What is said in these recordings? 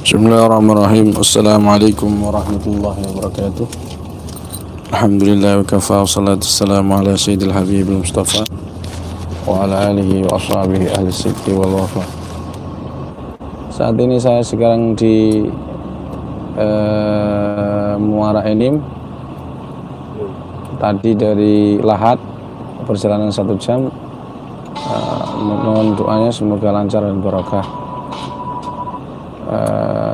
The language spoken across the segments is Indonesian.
Bismillahirrahmanirrahim. Assalamualaikum warahmatullahi wabarakatuh. Alhamdulillah wa kafa, wassalatu wassalamu ala sayyidil habibil mustafa wa ala alihi wa ashabihi ahli sidqi wal wafa. Saat ini saya sekarang di Muara Enim. Tadi dari Lahat perjalanan 1 jam. Mohon doanya semoga lancar dan barokah.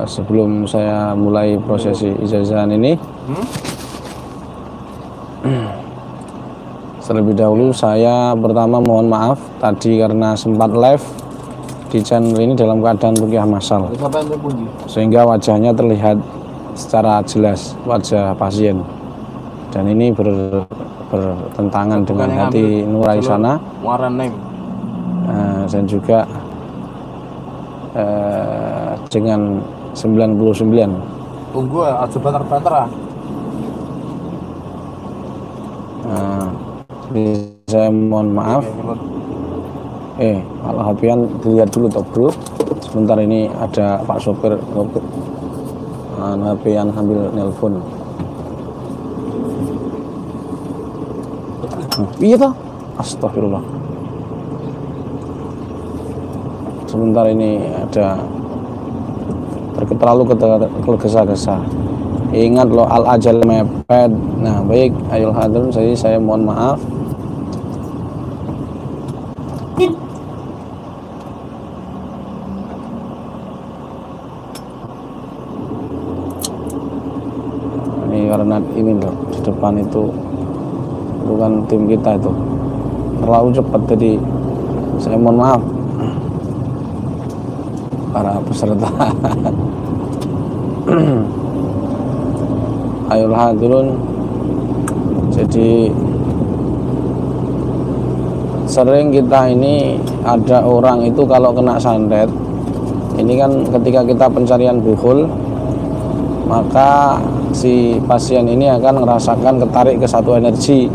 Sebelum saya mulai prosesi ijazahan ini, terlebih dahulu saya pertama mohon maaf tadi karena sempat live di channel ini dalam keadaan ruqyah massal, sehingga wajahnya terlihat secara jelas wajah pasien, dan ini bertentangan dengan hati Nuraisana dan juga dengan 99. Tunggu aja bater-bater saya mohon maaf. Kalau HP-an dilihat dulu toh bro, sebentar ini ada Pak sopir HP-an sambil nelpon. Iya toh, astagfirullah. Sebentar ini ada terlalu tergesa-gesa. Ingat loh, al ajal mepet. Nah baik, ayol hadirin, saya mohon maaf. Ini karena ini loh, di depan itu bukan tim kita, itu terlalu cepat, jadi saya mohon maaf para peserta. Ayol hadirin, jadi sering kita ini ada orang itu kalau kena santet ini kan, ketika kita pencarian buhul, maka si pasien ini akan merasakan ketarik ke satu energi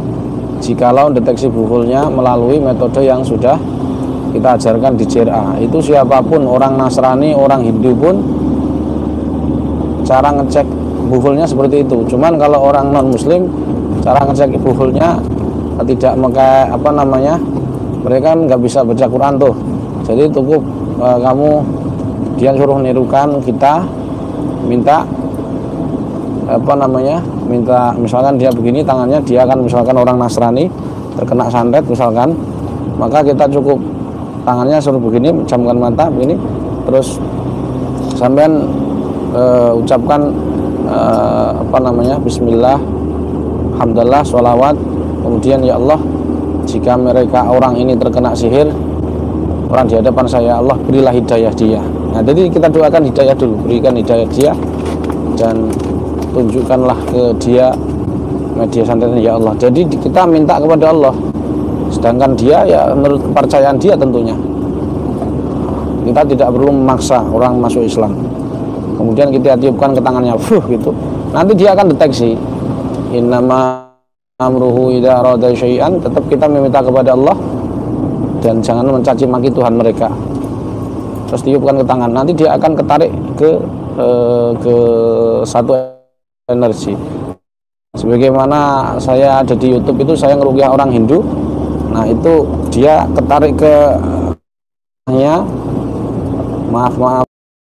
jikalau deteksi buhulnya melalui metode yang sudah kita ajarkan di JRA. Itu siapapun, orang Nasrani, orang Hindu pun cara ngecek buhulnya seperti itu. Cuman kalau orang non muslim, cara ngecek buhulnya tidak pakai mereka nggak bisa baca Quran tuh. Jadi cukup dia suruh nirukan, kita minta minta misalkan dia begini tangannya, dia akan misalkan orang Nasrani terkena santet misalkan, maka kita cukup tangannya suruh begini, camkan mata begini, terus sampean ucapkan bismillah, alhamdulillah, sholawat, kemudian ya Allah, jika mereka orang ini terkena sihir, orang di hadapan saya, Allah berilah hidayah dia. Nah jadi kita doakan hidayah dulu, berikan hidayah dia, dan tunjukkanlah ke dia media santetnya ya Allah. Jadi kita minta kepada Allah, sedangkan dia ya menurut kepercayaan dia tentunya. Kita tidak perlu memaksa orang masuk Islam. Kemudian kita tiupkan ke tangannya, gitu. Nanti dia akan deteksi. Innama amruhu idza arada syai'an. Tetap kita meminta kepada Allah dan jangan mencaci maki Tuhan mereka. Terus tiupkan ke tangan. Nanti dia akan ketarik ke satu energi. Sebagaimana saya ada di YouTube itu, saya ngeruqyah orang Hindu. Nah itu dia ketarik ke maaf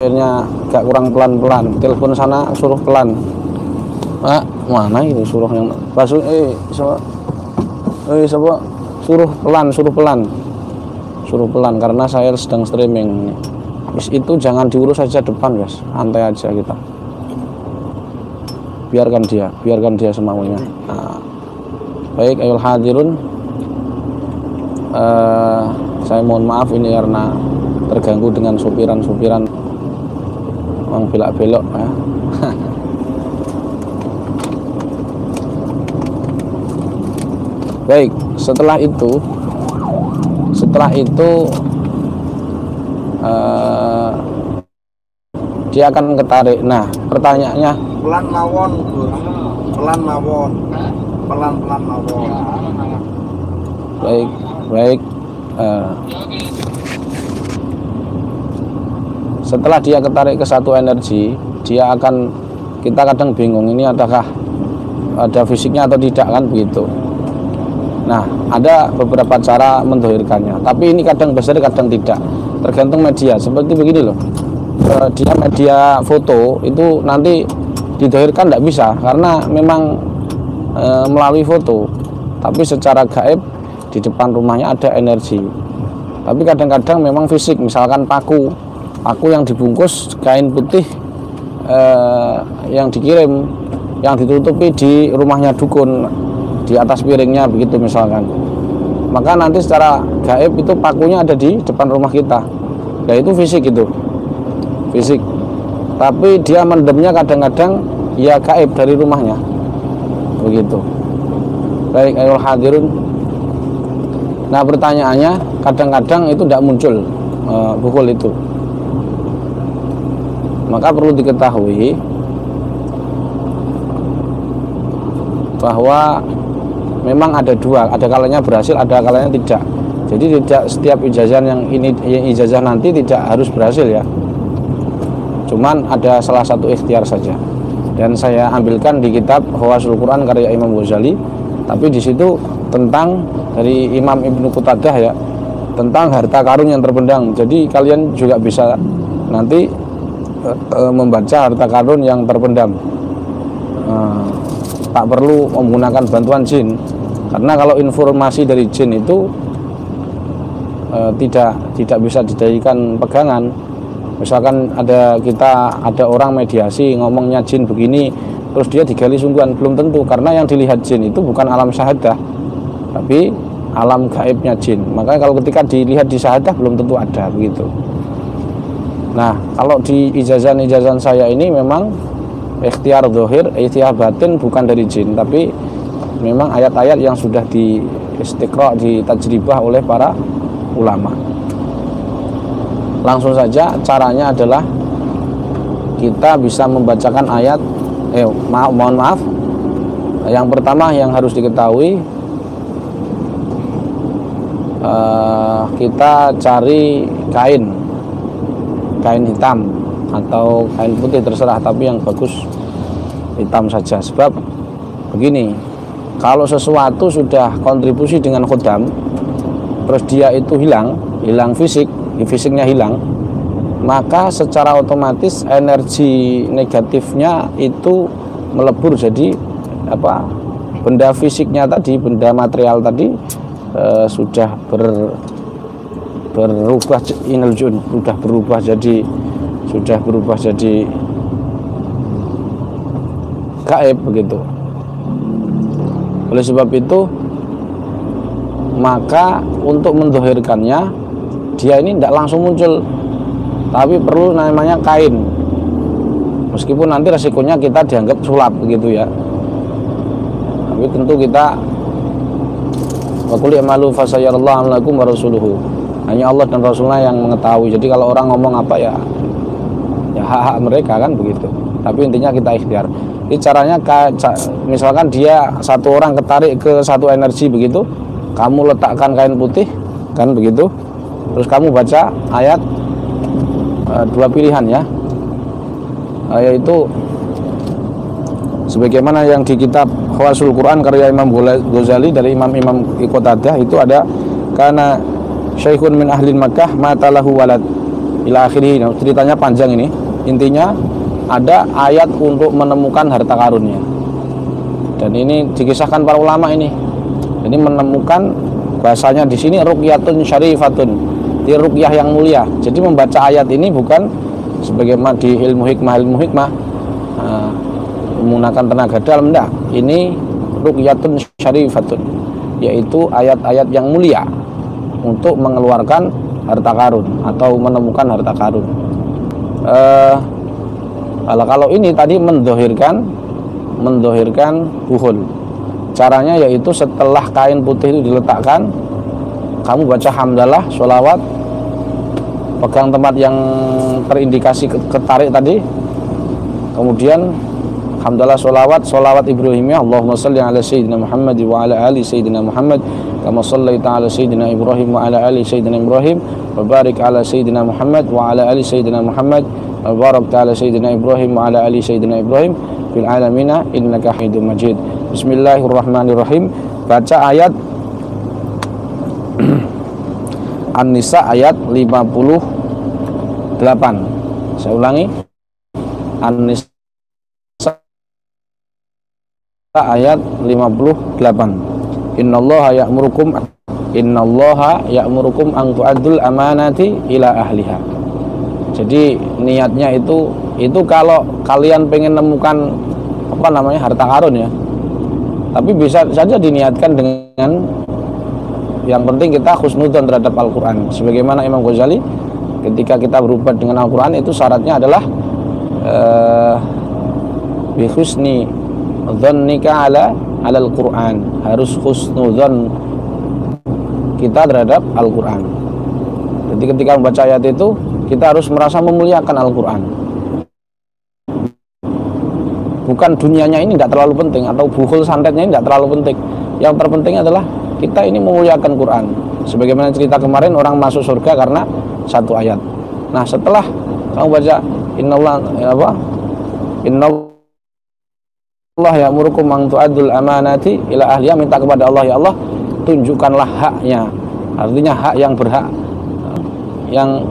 akhirnya agak kurang pelan-pelan. Telepon sana suruh pelan. Mana ini suruh yang suruh pelan karena saya sedang streaming. Itu jangan diurus saja depan guys, santai aja kita. Biarkan dia semaunya. Nah, baik ayol hadirun, saya mohon maaf ini karena terganggu dengan supiran yang belok-belok ya. Baik, setelah itu dia akan ketarik. Nah pertanyaannya, pelan mawon. Baik. setelah dia ketarik ke satu energi, dia akan, kita kadang bingung ini adakah ada fisiknya atau tidak kan begitu. Nah, ada beberapa cara mendohirkannya, tapi ini kadang besar kadang tidak, tergantung media. Seperti begini loh, dia media foto itu nanti didohirkan tidak bisa karena memang melalui foto, tapi secara gaib di depan rumahnya ada energi. Tapi kadang-kadang memang fisik, misalkan paku yang dibungkus kain putih yang dikirim, yang ditutupi di rumahnya dukun, di atas piringnya begitu misalkan, maka nanti secara gaib itu pakunya ada di depan rumah kita. Nah itu fisik, itu fisik, tapi dia mendemnya kadang-kadang ya gaib dari rumahnya begitu. Baik ayol hadirun. Nah pertanyaannya, kadang-kadang itu tidak muncul pukul itu, maka perlu diketahui bahwa memang ada dua, ada kalanya berhasil, ada kalanya tidak. Jadi tidak setiap ijazah yang ijazah nanti tidak harus berhasil ya. Cuman ada salah satu ikhtiar saja. Dan saya ambilkan di kitab Hawasul Quran karya Imam Ghazali, tapi di situ tentang dari Imam Ibnu Qutadah ya, tentang harta karun yang terpendam. Jadi kalian juga bisa nanti membaca harta karun yang terpendam. Tak perlu menggunakan bantuan jin, karena kalau informasi dari jin itu tidak bisa dijadikan pegangan. Misalkan ada orang mediasi ngomongnya jin begini, terus dia digali sungguhan, belum tentu, karena yang dilihat jin itu bukan alam syahadah, tapi alam gaibnya jin. Makanya kalau ketika dilihat di syahadah belum tentu ada begitu. Nah kalau di ijazah saya ini memang ikhtiar zahir, ikhtiar batin bukan dari jin, tapi memang ayat-ayat yang sudah di istiqra, di tajribah oleh para ulama. Langsung saja caranya adalah kita bisa membacakan ayat mohon maaf. Yang pertama yang harus diketahui, kita cari kain hitam atau kain putih terserah, tapi yang bagus hitam saja. Sebab begini, kalau sesuatu sudah kontribusi dengan khodam, terus dia itu hilang fisiknya hilang, maka secara otomatis energi negatifnya itu melebur jadi benda fisiknya tadi, benda material tadi sudah berubah ineljun, sudah berubah jadi gaib begitu. Oleh sebab itu, maka untuk mendohirkannya dia ini tidak langsung muncul, tapi perlu namanya kain, meskipun nanti resikonya kita dianggap sulap begitu ya. Tapi tentu kita waqul i'malu fasayarallahu amalakum wa rasuluhu, hanya Allah dan Rasulnya yang mengetahui. Jadi kalau orang ngomong apa ya hak-hak mereka kan begitu, tapi intinya kita ikhtiar. Ini caranya, misalkan dia satu orang ketarik ke satu energi begitu, kamu letakkan kain putih kan begitu, terus kamu baca ayat dua pilihan ya, yaitu sebagaimana yang di kitab Hawasul Quran karya Imam Ghazali dari Imam Qutadah itu ada, karena syekhun min ahlin Makkah matalahu walad ila akhirih. Nah, ceritanya panjang ini, intinya ada ayat untuk menemukan harta karunnya, dan ini dikisahkan para ulama ini menemukan, bahasanya di sini ruqyatun syarifatun, di ruqyah yang mulia. Jadi membaca ayat ini bukan sebagaimana di ilmu hikmah menggunakan tenaga dalam, enggak. Ini ruqyatun syarifatun, yaitu ayat-ayat yang mulia untuk mengeluarkan harta karun atau menemukan harta karun. Kalau ini tadi mendohirkan buhul, caranya yaitu setelah kain putih itu diletakkan, kamu baca hamdalah, sholawat, pegang tempat yang terindikasi ketarik tadi, kemudian hamdalah, sholawat Ibrahimiyah, Allahumma salli ala Sayyidina Muhammad wa ala ali Sayyidina Muhammad kama shallaita ala sayyidina Ibrahim wa ala ali sayyidina Ibrahim wa barik ala sayyidina Muhammad wa ala ali sayyidina Muhammad wa barakta ala sayyidina Ibrahim wa ala ali sayyidina Ibrahim fil alamina innaka Hamidum Majid. Bismillahirrahmanirrahim. Baca ayat An-Nisa ayat 58. Saya ulangi. An-Nisa ayat 58. Innallaha ya'murukum an tu'addul amanati ila ahliha. Jadi niatnya itu kalau kalian pengen nemukan harta karun ya. Tapi bisa saja diniatkan dengan yang penting kita husnudzon terhadap Al-Qur'an. Sebagaimana Imam Ghazali ketika kita berubah dengan Al-Qur'an itu syaratnya adalah bi husni dzannika ala al-Qur'an. Harus husnudzon kita terhadap Al-Qur'an. Jadi ketika membaca ayat itu kita harus merasa memuliakan Al-Qur'an. Bukan dunianya ini tidak terlalu penting atau bukhul santetnya ini tidak terlalu penting. Yang terpenting adalah kita ini memuliakan Quran. Sebagaimana cerita kemarin orang masuk surga karena satu ayat. Nah, setelah kamu baca innallaha ya'murukum an tu'addul amanati ila ahliha, minta kepada Allah, ya Allah, tunjukkanlah haknya. Artinya hak yang berhak yang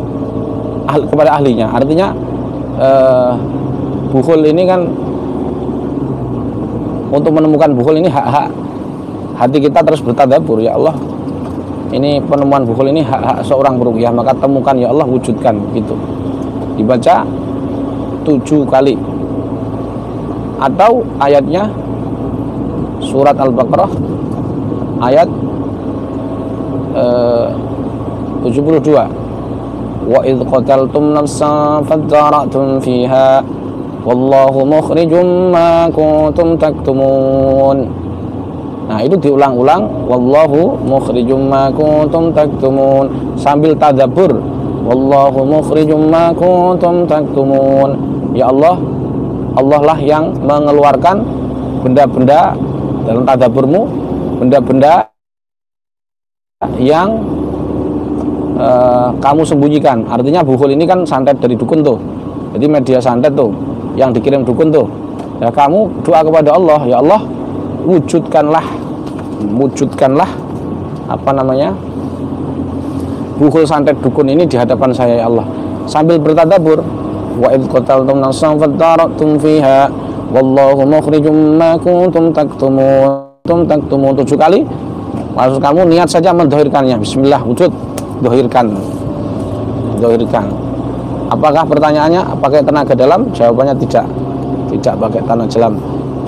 kepada ahlinya. Artinya bukhul ini kan, untuk menemukan bukhul ini hak-hak hati kita terus bertadabbur, ya Allah, ini penemuan bukhul ini hak-hak seorang peruqyah, maka temukan ya Allah, wujudkan gitu. Dibaca 7 kali. Atau ayatnya surat Al-Baqarah ayat 72. Wa idh qataltum nafsan fadara'tum fiha wallahu mukhrijum ma kuntum taktumun. Nah, itu diulang-ulang, wallahu mukhrijum ma kuntum taktumun, sambil tadabbur, wallahu mukhrijum ma kuntum taktumun. Ya Allah, Allah lah yang mengeluarkan benda-benda dalam tadabburmu, benda-benda yang kamu sembunyikan. Artinya bukhul ini kan santet dari dukun tuh. Jadi media santet tuh yang dikirim dukun tuh. Ya, kamu doa kepada Allah, ya Allah, wujudkanlah bukhul santet dukun ini di hadapan saya, ya Allah. Sambil bertadabbur, wa idh qataltum nafsan fadara'tum fiha wallahu mukhrijum ma kuntum taktumun. 7 kali. Lalu kamu niat saja mendohirkannya. Bismillah, wujud, dohirkan. Apakah pertanyaannya pakai tenaga dalam? Jawabannya tidak pakai tenaga dalam.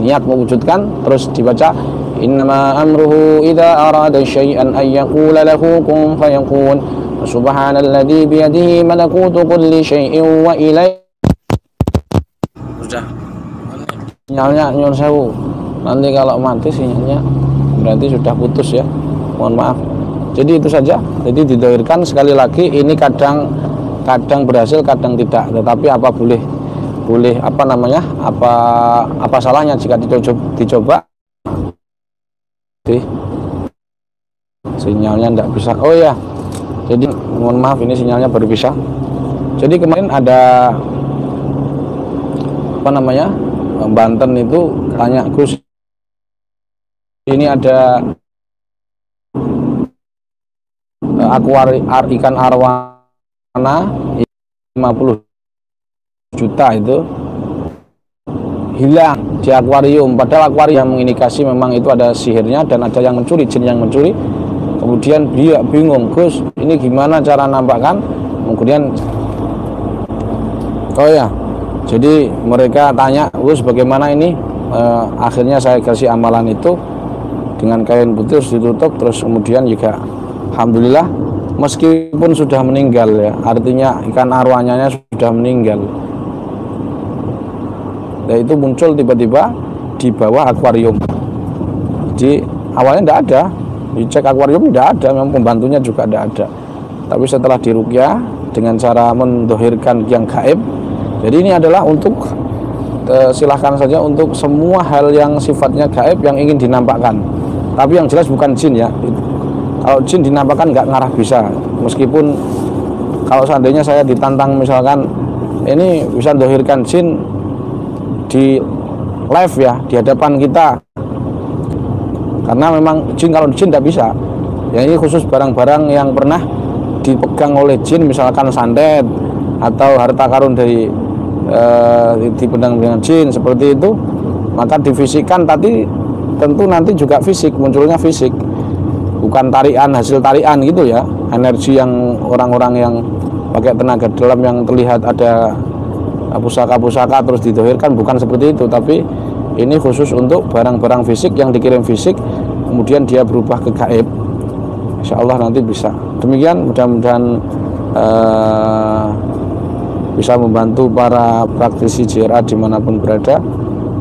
Niat mewujudkan, terus dibaca innama amruhu idza arada syai'an ay yaqula lahu kun fayakun. Subhanalladzi biyadihi malakutu kulli syai'in wa ilaihi. Sudah. Sinyalnya nyun sewu. Nanti kalau mati sinyalnya berarti sudah putus ya. Mohon maaf. Jadi itu saja. Jadi didohirkan, sekali lagi ini kadang berhasil, kadang tidak. Tetapi apa boleh apa salahnya jika dicoba. Sinyalnya tidak bisa. Oh ya. Jadi mohon maaf, ini sinyalnya baru bisa. Jadi kemarin ada Banten itu tanya, Gus, ini ada ikan arwana 50 juta itu hilang di akuarium, padahal akuarium yang mengindikasi memang itu ada sihirnya dan ada yang mencuri, jin yang mencuri. Kemudian dia bingung, Gus, ini gimana cara nampakkan? Kemudian jadi mereka tanya, Gus, bagaimana ini? Akhirnya saya kasih amalan itu dengan kain putih terus ditutup, terus kemudian juga alhamdulillah meskipun sudah meninggal ya, artinya ikan arwanyanya sudah meninggal. Dan itu muncul tiba-tiba di bawah akuarium. Jadi awalnya tidak ada, dicek akuarium tidak ada, memang pembantunya juga tidak ada. Tapi setelah diruqyah dengan cara mendohirkan yang gaib, jadi ini adalah untuk silahkan saja untuk semua hal yang sifatnya gaib yang ingin dinampakkan. Tapi yang jelas bukan jin ya. Kalau jin dinampakkan nggak ngarah bisa, meskipun kalau seandainya saya ditantang misalkan ini bisa dohirkan jin di live ya, di hadapan kita, karena memang jin, kalau jin tidak bisa ya, ini khusus barang-barang yang pernah dipegang oleh jin, misalkan santet atau harta karun dari dipendang dengan jin seperti itu, maka difisikkan. Tadi tentu nanti juga fisik, munculnya fisik, bukan tarian, hasil tarian gitu ya, energi yang orang-orang yang pakai tenaga dalam yang terlihat ada pusaka-pusaka terus didohirkan, bukan seperti itu. Tapi ini khusus untuk barang-barang fisik yang dikirim fisik, kemudian dia berubah ke gaib. Insya Allah nanti bisa. Demikian, mudah-mudahan bisa membantu para praktisi JRA dimanapun berada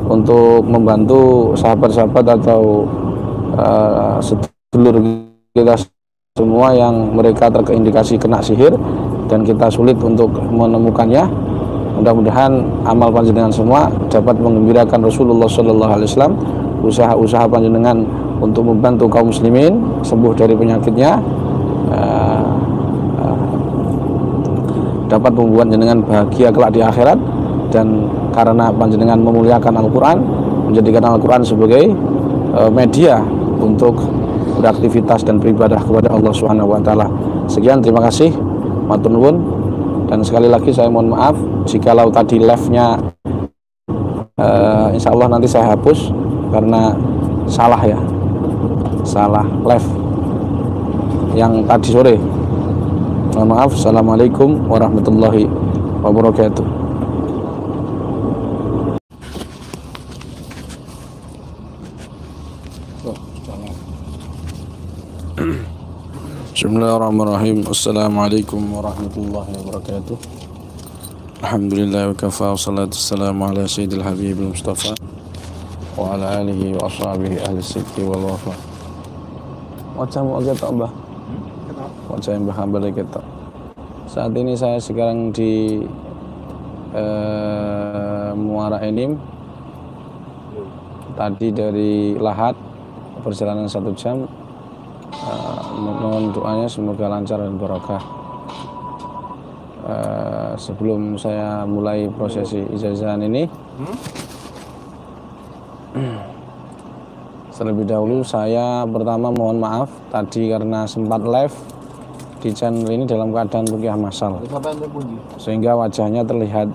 untuk membantu sahabat-sahabat atau sedulur kita semua yang mereka terindikasi kena sihir dan kita sulit untuk menemukannya. Mudah-mudahan amal panjenengan semua dapat menggembirakan Rasulullah Sallallahu Alaihi Wasallam, usaha-usaha panjenengan untuk membantu kaum muslimin sembuh dari penyakitnya, dapat membuat jenengan bahagia kelak di akhirat. Dan karena panjenengan memuliakan Al-Quran, menjadikan Al-Quran sebagai media untuk beraktivitas dan beribadah kepada Allah Subhanahu wa taala. Sekian, terima kasih, matur nuwun. Dan sekali lagi saya mohon maaf jikalau tadi live-nya insya Allah nanti saya hapus karena salah ya, salah live yang tadi sore. Mohon maaf. Assalamualaikum warahmatullahi wabarakatuh. Bismillahirrahmanirrahim. Assalamualaikum warahmatullahi wabarakatuh. Alhamdulillah wa kafa, wassalatu wassalamu ala sayyidil habibil mustafa wa ala alihi wa ashabihi ahli sidqi wal wafa. Wajahmu agak tak mbah? Wajah yang hamba kita. Saat ini saya sekarang di Muara Enim. Tadi dari Lahat perjalanan 1 jam. Mohon doanya semoga lancar dan barokah. Sebelum saya mulai prosesi ijazahan ini, terlebih dahulu saya pertama mohon maaf tadi karena sempat live di channel ini dalam keadaan ruqyah massal, sehingga wajahnya terlihat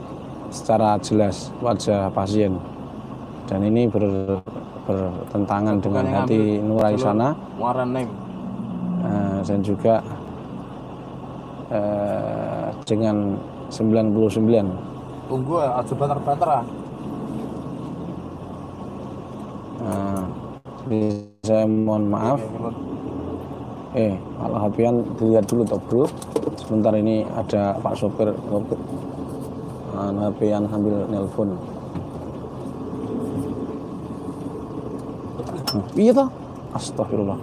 secara jelas wajah pasien, dan ini bertentangan dengan hati Nuraisana dan juga dengan 99. Tunggu aja banter-banter ah. Saya mohon maaf. Kalau HP-an dilihat dulu toh bro. Sebentar, ini ada Pak sopir HP-an sambil nelpon. Iya toh? Astagfirullah.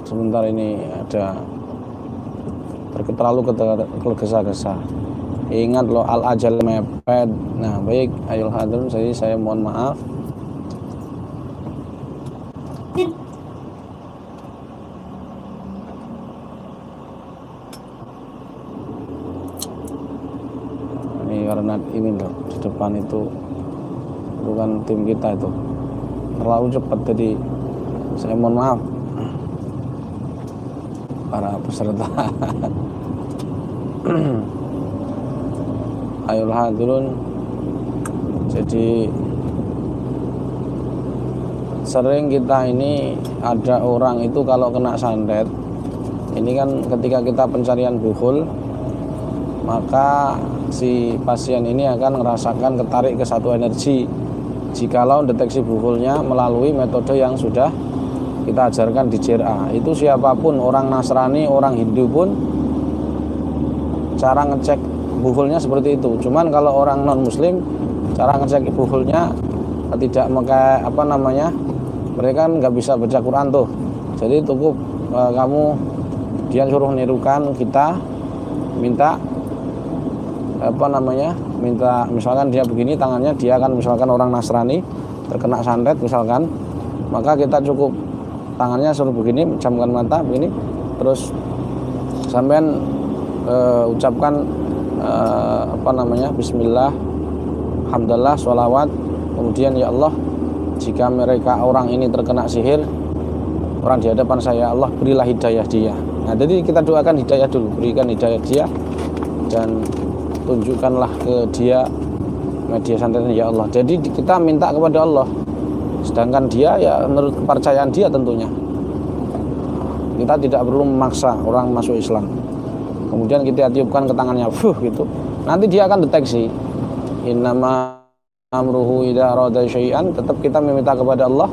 Sebentar, ini ada terlalu tergesa-gesa. Ingat loh, al-ajal mepet. Nah baik, ayol hadirin, saya mohon maaf. Ini karena ini loh, di depan itu bukan tim kita, itu terlalu cepat, jadi saya mohon maaf para peserta. Ayol hadirin, jadi sering kita ini ada orang itu kalau kena santet ini kan, ketika kita pencarian buhul, maka si pasien ini akan merasakan ketarik ke satu energi jikalau deteksi buhulnya melalui metode yang sudah kita ajarkan di JRA. Itu siapapun, orang Nasrani, orang Hindu pun cara ngecek buhulnya seperti itu. Cuman kalau orang non muslim, cara ngecek buhulnya tidak pakai mereka kan nggak bisa baca Quran tuh. Jadi cukup dia suruh nirukan, kita minta minta misalkan dia begini tangannya, dia kan misalkan orang Nasrani terkena santet misalkan, maka kita cukup tangannya suruh begini, camkan mata begini, terus sampean ucapkan Bismillah, Alhamdulillah, sholawat, kemudian ya Allah, jika mereka orang ini terkena sihir, orang di hadapan saya, Allah berilah hidayah dia. Nah, jadi kita doakan hidayah dulu, berikan hidayah dia dan tunjukkanlah ke dia media santet ya Allah. Jadi kita minta kepada Allah, sedangkan dia ya menurut kepercayaan dia tentunya. Kita tidak perlu memaksa orang masuk Islam. Kemudian kita tiupkan ke tangannya, gitu. Nanti dia akan deteksi. Innama amruhu idza arada syai'an, tetap kita meminta kepada Allah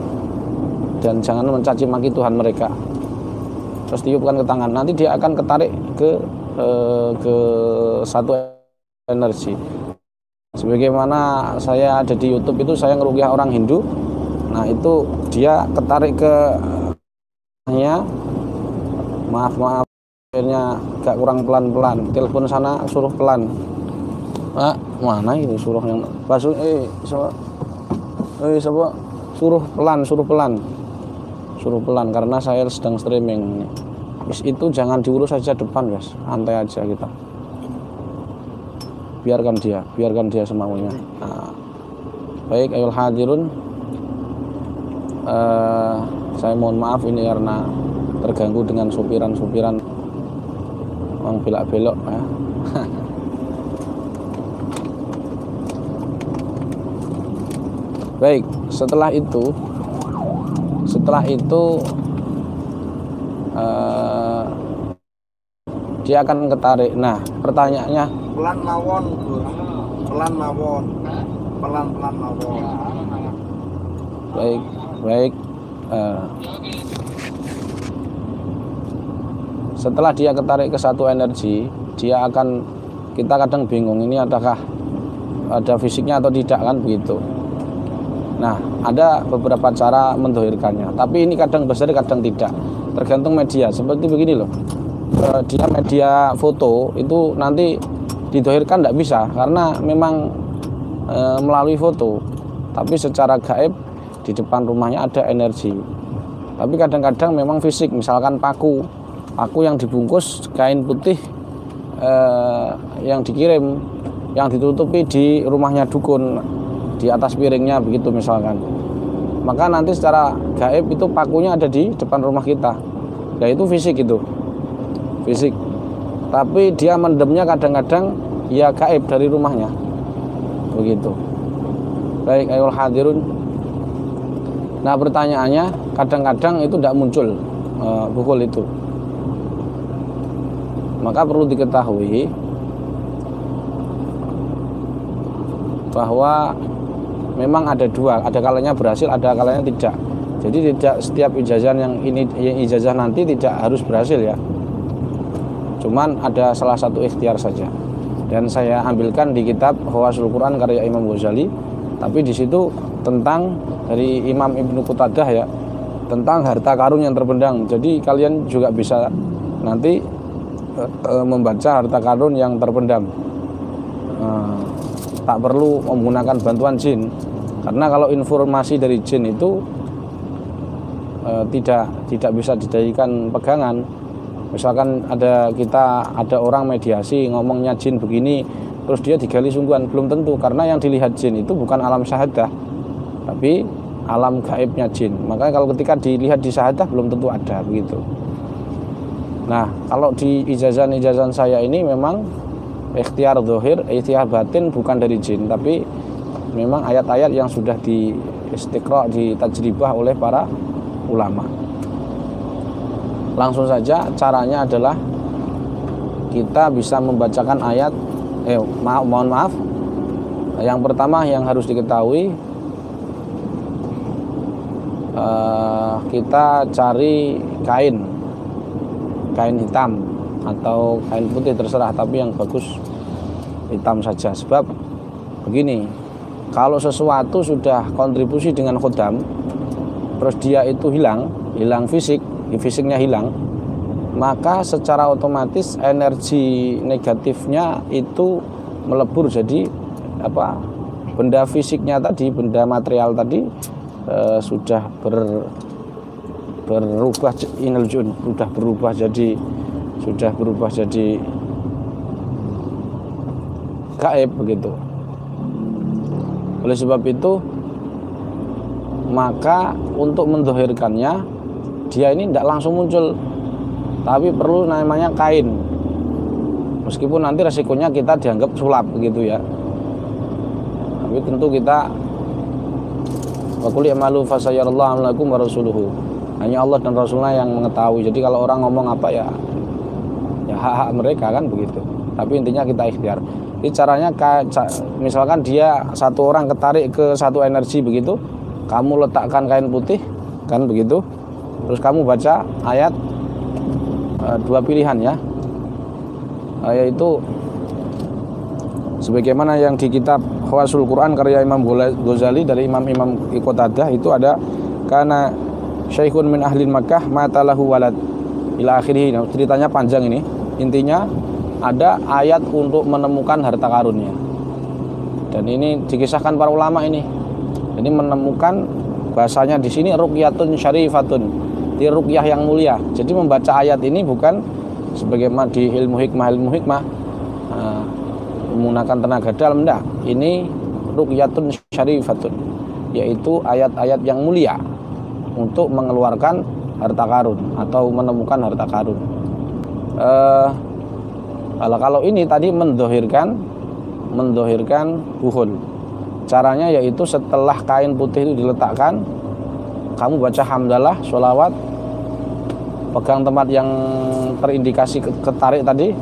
dan jangan mencaci maki Tuhan mereka. Terus tiupkan ke tangan, nanti dia akan ketarik ke satu energi. Sebagaimana saya ada di YouTube itu saya ngeruqyah orang Hindu. Nah, itu dia ketarik ke nya, maaf akhirnya agak kurang pelan-pelan. Telepon sana suruh pelan. Mana ini suruh yang suruh pelan karena saya sedang streaming. Itu jangan diurus saja depan, guys. Santai aja kita. Biarkan dia semaunya. Nah, baik, ayol hadirun. Saya mohon maaf ini karena terganggu dengan supiran orang belok-belok ya. Baik, setelah itu dia akan ketarik. Nah, pertanyaannya pelan mawon. Baik. Setelah dia ketarik ke satu energi, kita kadang bingung ini adakah ada fisiknya atau tidak, kan begitu. Nah, ada beberapa cara mendohirkannya, tapi ini kadang besar kadang tidak, tergantung media. Seperti begini loh, dia media foto itu nanti didohirkan tidak bisa karena memang melalui foto, tapi secara gaib di depan rumahnya ada energi. Tapi kadang-kadang memang fisik, misalkan paku yang dibungkus kain putih yang dikirim, yang ditutupi di rumahnya dukun, di atas piringnya begitu misalkan. Maka nanti secara gaib itu pakunya ada di depan rumah kita. Ya itu fisik itu. Fisik. Tapi dia mendemnya kadang-kadang ya gaib dari rumahnya. Begitu. Baik, ayol hadirun. Nah, pertanyaannya kadang-kadang itu tidak muncul pukul itu. Maka perlu diketahui bahwa memang ada dua, ada kalanya berhasil, ada kalanya tidak. Jadi tidak setiap ijazah yang ijazah nanti tidak harus berhasil ya. Cuman ada salah satu ikhtiar saja. Dan saya ambilkan di kitab Hawasul Quran karya Imam Ghazali, tapi di situ tentang dari Imam Ibnu Qutadah ya, tentang harta karun yang terpendam. Jadi kalian juga bisa nanti membaca harta karun yang terpendam. Tak perlu menggunakan bantuan jin, karena kalau informasi dari jin itu tidak bisa dijadikan pegangan. Misalkan ada orang mediasi ngomongnya jin begini, terus dia digali sungguhan, belum tentu, karena yang dilihat jin itu bukan alam syahadah, tapi alam gaibnya jin. Makanya kalau ketika dilihat di syahadah belum tentu ada begitu. Nah, kalau di ijazah saya ini memang ikhtiar zahir, ikhtiar batin bukan dari jin, tapi memang ayat-ayat yang sudah di-istiqra', ditajribah oleh para ulama. Langsung saja caranya adalah kita bisa membacakan ayat mohon maaf. Yang pertama yang harus diketahui, kita cari kain hitam atau kain putih terserah, tapi yang bagus hitam saja. Sebab begini, kalau sesuatu sudah kontribusi dengan khodam, terus dia itu hilang fisiknya hilang, maka secara otomatis energi negatifnya itu melebur jadi benda fisiknya tadi, benda material tadi sudah berubah inal jun, sudah berubah jadi gaib begitu. Oleh sebab itu maka untuk mendohirkannya dia ini tidak langsung muncul, tapi perlu namanya kain, meskipun nanti resikonya kita dianggap sulap begitu ya. Tapi tentu kita wa qul i'malu fasayarallahu amalakum wa rasuluhu, hanya Allah dan Rasulnya yang mengetahui. Jadi kalau orang ngomong apa ya hak-hak mereka kan begitu, tapi intinya kita ikhtiar. Ini caranya misalkan dia satu orang ketarik ke satu energi begitu, kamu letakkan kain putih kan begitu, terus kamu baca ayat dua pilihan ya, yaitu sebagaimana yang di kitab Khawasul Quran karya Imam Ghazali dari Imam Qatadah itu ada karena syekhun min ahlin Makkah matalahu walad ila akhirih. Nah, ceritanya panjang ini, intinya ada ayat untuk menemukan harta karunnya, dan ini dikisahkan para ulama ini menemukan, bahasanya di sini ruqyatun syarifatun, di ruqyah yang mulia. Jadi membaca ayat ini bukan sebagaimana di ilmu hikmah menggunakan tenaga dalam, enggak. Ini ruqyatun syarifatun, yaitu ayat-ayat yang mulia untuk mengeluarkan harta karun atau menemukan harta karun. Kalau ini tadi mendohirkan buhul. Caranya yaitu setelah kain putih itu diletakkan, kamu baca hamdalah, sholawat, pegang tempat yang terindikasi ketarik tadi,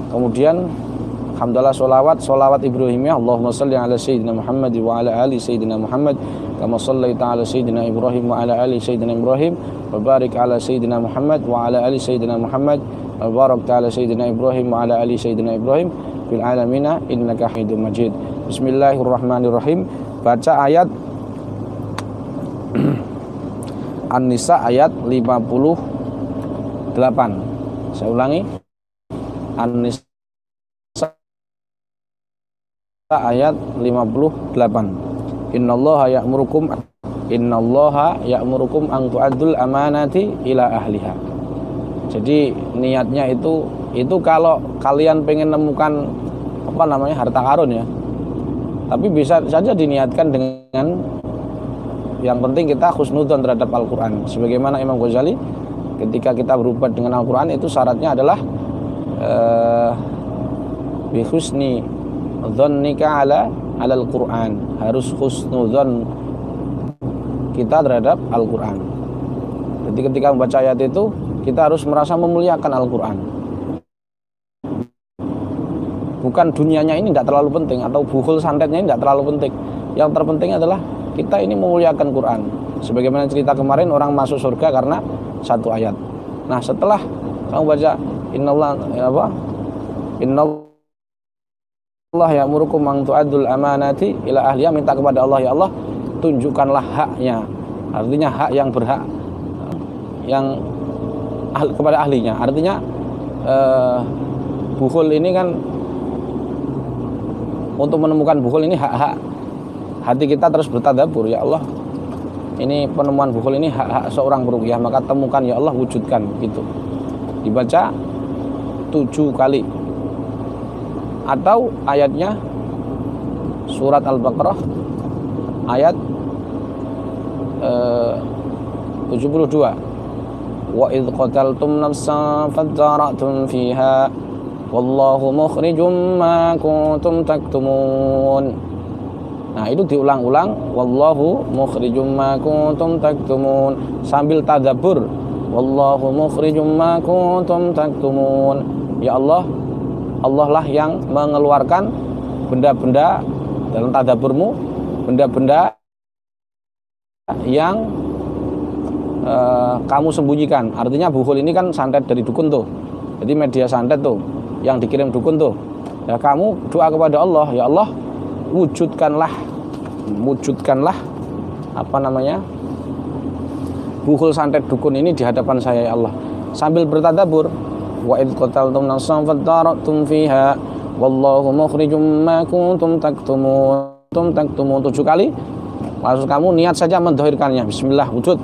kemudian hamdalah, sholawat Ibrahimiyah, Allahumma salli ala sayyidina Muhammad wa ala ali sayyidina Muhammad kama sallaita ala sayyidina Ibrahim wa ala ali sayyidina Ibrahim wa barik ala sayyidina Muhammad wa ala ali sayyidina Muhammad wa barik ala sayyidina Ibrahim wa ala ali sayyidina Ibrahim fil alamina innaka Hamidum Majid. Bismillahirrahmanirrahim. Baca ayat An-Nisa ayat 58. Saya ulangi, An-Nisa ayat 58. Innallaha ya'murukum an tu'addul amanati ila ahliha. Jadi niatnya itu kalau kalian pengen nemukan harta karun ya. Tapi bisa saja diniatkan dengan yang penting kita husnudzon terhadap Al-Qur'an. Sebagaimana Imam Ghazali ketika kita berubah dengan Al-Qur'an itu syaratnya adalah bi husni dzannika ala al-Qur'an, harus husnudzon kita terhadap Al-Qur'an. Jadi ketika membaca ayat itu kita harus merasa memuliakan Al-Qur'an. Bukan dunianya ini tidak terlalu penting, atau buhul santetnya ini tidak terlalu penting. Yang terpenting adalah kita ini memuliakan Quran. Sebagaimana cerita kemarin, orang masuk surga karena satu ayat. Nah, setelah kamu baca Allah ya'murukum an tu'addul amanati ila ahliha, minta kepada Allah, ya Allah, tunjukkanlah haknya. Artinya hak yang berhak kepada ahlinya. Artinya buhul ini kan, untuk menemukan buhul ini hak-hak hati kita terus bertadabbur, ya Allah, ini penemuan buhul ini hak-hak seorang peruqyah, maka temukan ya Allah, wujudkan gitu. Dibaca 7 kali. Atau ayatnya surat Al-Baqarah ayat 72. Wa idh qataltum nafsan fadara'tum fiha wallahu mukhrijum ma kuntum taktumun. Nah, itu diulang-ulang, wallahu mukhrijum ma kuntum taktumun, sambil tadabbur, wallahu mukhrijum ma kuntum taktumun. Ya Allah, Allah lah yang mengeluarkan benda-benda dalam tadabburmu, benda-benda yang kamu sembunyikan. Artinya buhul ini kan santet dari dukun tuh, jadi media santet tuh yang dikirim dukun tuh. Ya, kamu doa kepada Allah, ya Allah, wujudkanlah buhul santet dukun ini di hadapan saya, ya Allah, sambil bertadabbur. Wa idh qataltum nafsan fadara'tum fiha wallahu mukhrijum ma kuntum taktumun 7 kali. Lalu kamu niat saja mendhahirkannya, bismillah, wujud.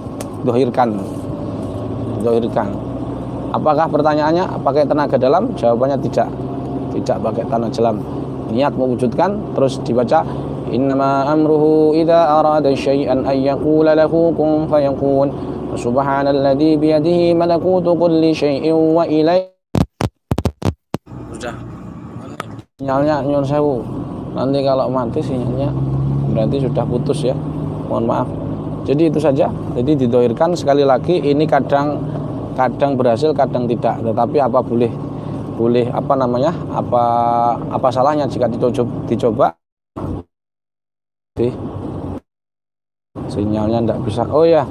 dohirkan. Apakah pertanyaannya pakai tenaga dalam? Jawabannya tidak pakai tenaga dalam. Niat mewujudkan, terus dibaca innama amruhu idza arada syai'an ay yaqula lahu kun fayakun. Subhanalladzi biyadihi malakutu kulli syai'in wa ilaihi. Sudah. Sinyalnya nyun sewu. Nanti kalau mati sinyalnya berarti sudah putus ya. Mohon maaf. Jadi itu saja. Jadi didohirkan, sekali lagi ini kadang berhasil, kadang tidak. Tetapi apa boleh apa salahnya jika dicoba. Sinyalnya tidak bisa. Oh ya.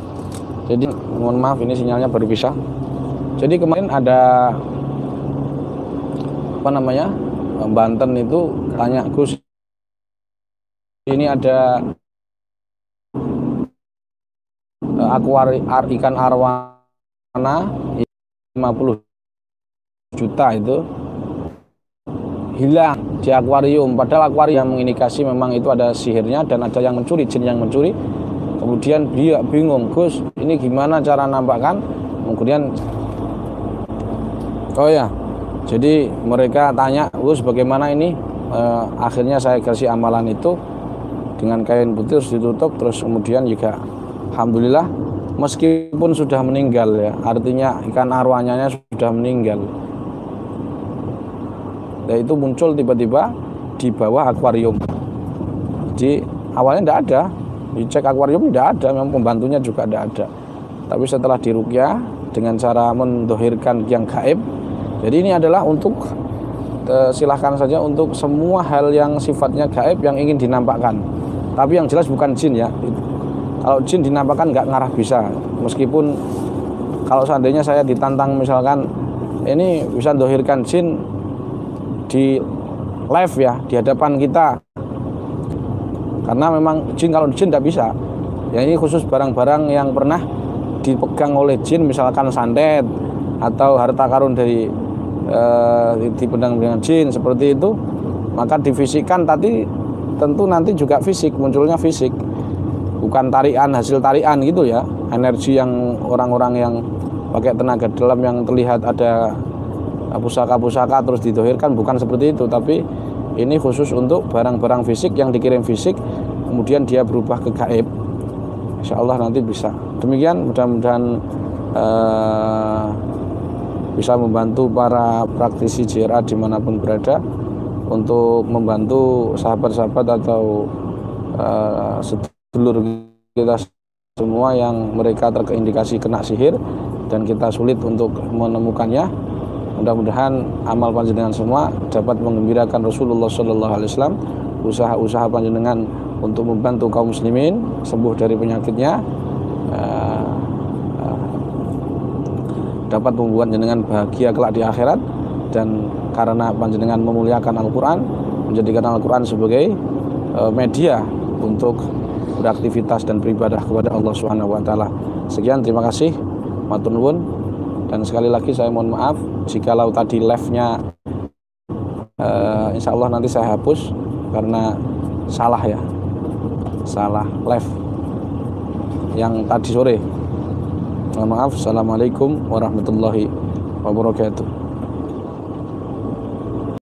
Jadi mohon maaf ini sinyalnya baru bisa. Jadi kemarin ada Banten itu tanya, Gus, ini ada ikan arwana 50 juta itu hilang di akuarium, padahal akuarium yang mengindikasi memang itu ada sihirnya dan ada yang mencuri, jin yang mencuri. Kemudian dia bingung, Gus, ini gimana cara nampakkan? Kemudian oh ya, jadi mereka tanya, Gus, bagaimana ini? Akhirnya saya kasih amalan itu dengan kain putih terus ditutup, terus kemudian juga alhamdulillah meskipun sudah meninggal ya, artinya ikan arwahnya sudah meninggal. Dan itu muncul tiba-tiba di bawah akuarium. Jadi awalnya tidak ada, dicek akuarium tidak ada, memang pembantunya juga tidak ada. Tapi setelah diruqyah dengan cara mendohirkan yang gaib, jadi ini adalah untuk silahkan saja untuk semua hal yang sifatnya gaib yang ingin dinampakkan. Tapi yang jelas bukan jin ya. Kalau jin dinampakkan nggak ngarah bisa. Meskipun kalau seandainya saya ditantang misalkan ini bisa dohirkan jin di live ya, di hadapan kita. Karena memang kalau jin tidak bisa. Ya ini khusus barang-barang yang pernah dipegang oleh jin, misalkan santet atau harta karun dari dipendang dengan jin seperti itu, maka difisikkan tadi tentu nanti juga fisik, munculnya fisik, bukan tarian, hasil tarian gitu ya, energi yang orang-orang yang pakai tenaga dalam yang terlihat ada pusaka-pusaka terus didohirkan, bukan seperti itu. Tapi ini khusus untuk barang-barang fisik yang dikirim fisik kemudian dia berubah ke gaib. Insya Allah nanti bisa. Demikian, mudah-mudahan bisa membantu para praktisi JRA dimanapun berada untuk membantu sahabat-sahabat atau sedulur kita semua yang mereka terindikasi kena sihir dan kita sulit untuk menemukannya. Mudah-mudahan amal panjenengan semua dapat menggembirakan Rasulullah SAW, usaha-usaha panjenengan untuk membantu kaum muslimin sembuh dari penyakitnya, dapat membuat jenengan bahagia kelak di akhirat, dan karena panjenengan memuliakan Al-Quran, menjadikan Al-Quran sebagai media untuk beraktivitas dan beribadah kepada Allah Subhanahu wa taala. Sekian, terima kasih, matur nuwun, dan sekali lagi saya mohon maaf jikalau tadi live-nya insya Allah nanti saya hapus karena salah live yang tadi sore. Mohon maaf. Assalamualaikum warahmatullahi wabarakatuh.